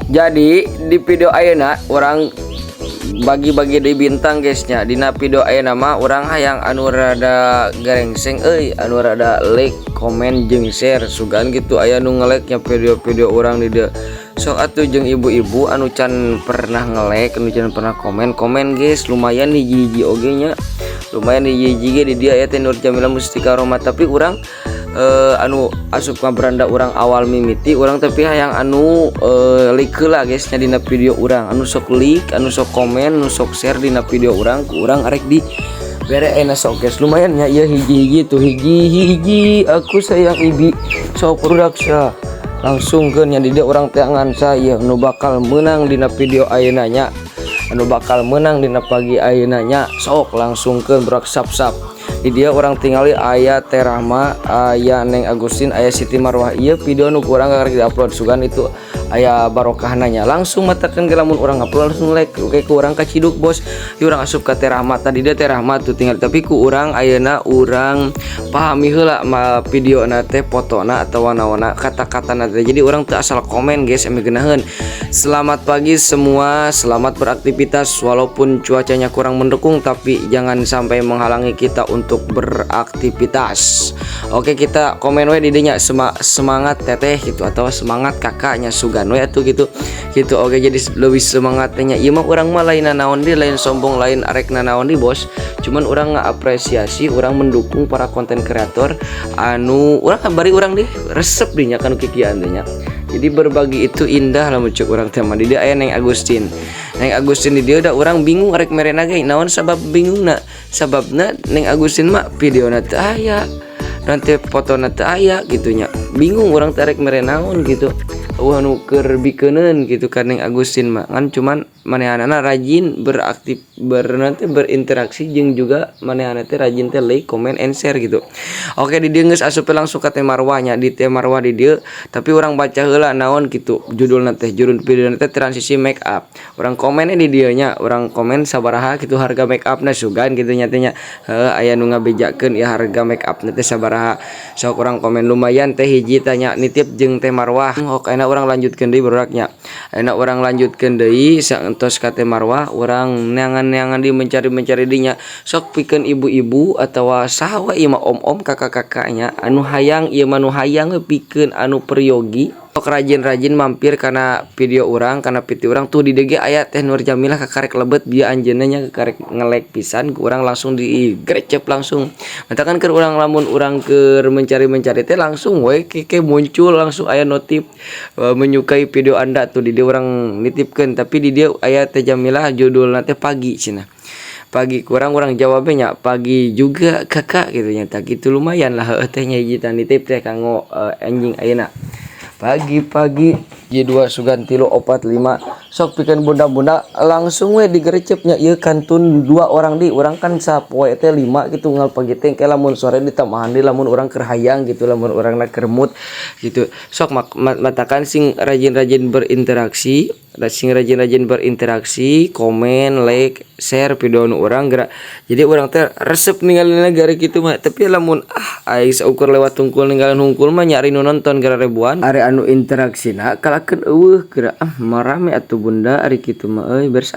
Jadi di video ayeuna orang bagi-bagi di bintang guysnya. Dina video ayeuna mah urang hayang anu rada garengseng anu rada like, komen jeung share sugan gitu aya nu nge-like-nya video-video orang di dieu. Sok atuh jeung ibu-ibu anu can pernah nge-like, anu can pernah komen guys, lumayan hiji-hiji oge nya. Lumayan hiji-hiji ge di dia aya teh Nur Jamila Mustika Roma, tapi urang anu asup ka beranda urang awal mimiti urang tapi hayang anu like lah guys nya dina video urang, anu sok like, anu sok komen, anu sok share dina video urang ku urang arek di bere enak sok guys. Lumayan nya ieu hiji-hiji tuh hiji aku sayang ibi sok production langsung ke nya di dia urang teh ngan saya anu bakal menang dina video ayeuna nya, anu bakal menang dina pagi ayeuna nya sok langsung ke berak sap-sap. Di dia orang tinggali aya Teh Rahma, aya Neng Agustin, aya Siti Marwah. Iya video nu kurang karek di-upload sugan itu aya barokah nanya langsung matakeun ge lamun urang upload langsung like oke ku urang kaciduk bos. Ieu urang asup ka Teh Rahma tadi dia Teh Rahma tuh tinggal tapi ku urang ayeuna urang pahami heula videona teh fotona atawa naonna kata-katana teh. Jadi urang teu asal komen guys eme geunaheun. Selamat pagi semua, selamat beraktivitas walaupun cuacanya kurang mendukung tapi jangan sampai menghalangi kita untuk beraktivitas. Oke kita komen we di dinya semangat teteh gitu atau semangat kakaknya sugan we atuh gitu. Oke jadi lebih semangatnya ieu mah urang mah lain naon di lain sombong lain arek naon di bos. Cuman urang ngaapresiasi, urang mendukung para konten kreator anu urang bari urang deh resep dinya kan kikian teh nya. Jadi berbagi itu indah lah mucuk urang teh mah. Di dia aya Neng Agustin. Neng Agustin di dia udah orang bingung arek merena ge naon sabab bingungna. Sababna Neng Agustin mah videona teu aya. Nanti fotona teu aya gitu nya. Bingung urang teh arek mere naon gitu. Anu keur bikeuneun gitu kan Neng Agustin mah. Kan cuman manehanana rajin berinteraksi jeung juga manehanana teh rajin teh like, comment and share gitu. Oke di dieu geus asup langsung ka Teh Marwah nya. Di Teh Marwah di dieu tapi urang baca heula naon gitu judulna teh. Judul videona teh transisi make up. Urang komennya di dieu nya, urang komen sabaraha gitu harga make upna sugan gitu nya teh nya. Aya nu ngabejakeun ieu harga make upna teh sabaraha. Sok urang komen lumayan teh hiji tanya nitip jeung Teh Marwah. Oke ayeuna urang lanjutkeun deui beraknya. Ayeuna urang lanjutkeun deui saentos ka Teh Marwah urang neangan-neangan di mencari dinya. Sok pikeun ibu-ibu atawa saha we ieu mah om-om kakak-kakaknya anu hayang ieu mah nu hayang pikeun anu peryogi. Sok rajin-rajin mampir kana video urang kana piti urang tuh di DG aya Teh Nur Jamilah kakarek lebet bieu anjeunna nya kakarek nge-like pisan ku urang langsung digrecep langsung. Matakan keur urang lamun urang keur mencari teh langsung we keke muncul langsung aya notif menyukai video Anda tuh di dia urang nitipkeun tapi di dia aya Teh Jamilah judulna teh pagi cenah. Pagi kurang jawabnya pagi juga kakak gitu nya tak gitu lumayan lah teh nya hiji nitip teh kanggo anjing ayeuna. Pagi-pagi J2 sugan 345 sok pikeun bunda-bunda langsung we digerecepnya ieu kantun 2 orang di urang kan sapoe teh 5 gitu ngal pagi teh lamun sore ditamahan di lamun urang keur hayang gitu lamun urangna keur mood gitu sok matakan sing rajin-rajin berinteraksi komen like share video nu urang geura jadi urang teh resep ninggalina gara kitu mah tapi lamun aya saukur lewat tungkul ninggalin hungkul mah nyari nu nonton gara ribuan are anu interaksina kalakeun eueuh geura marame atuh bunda ari kitu mah beres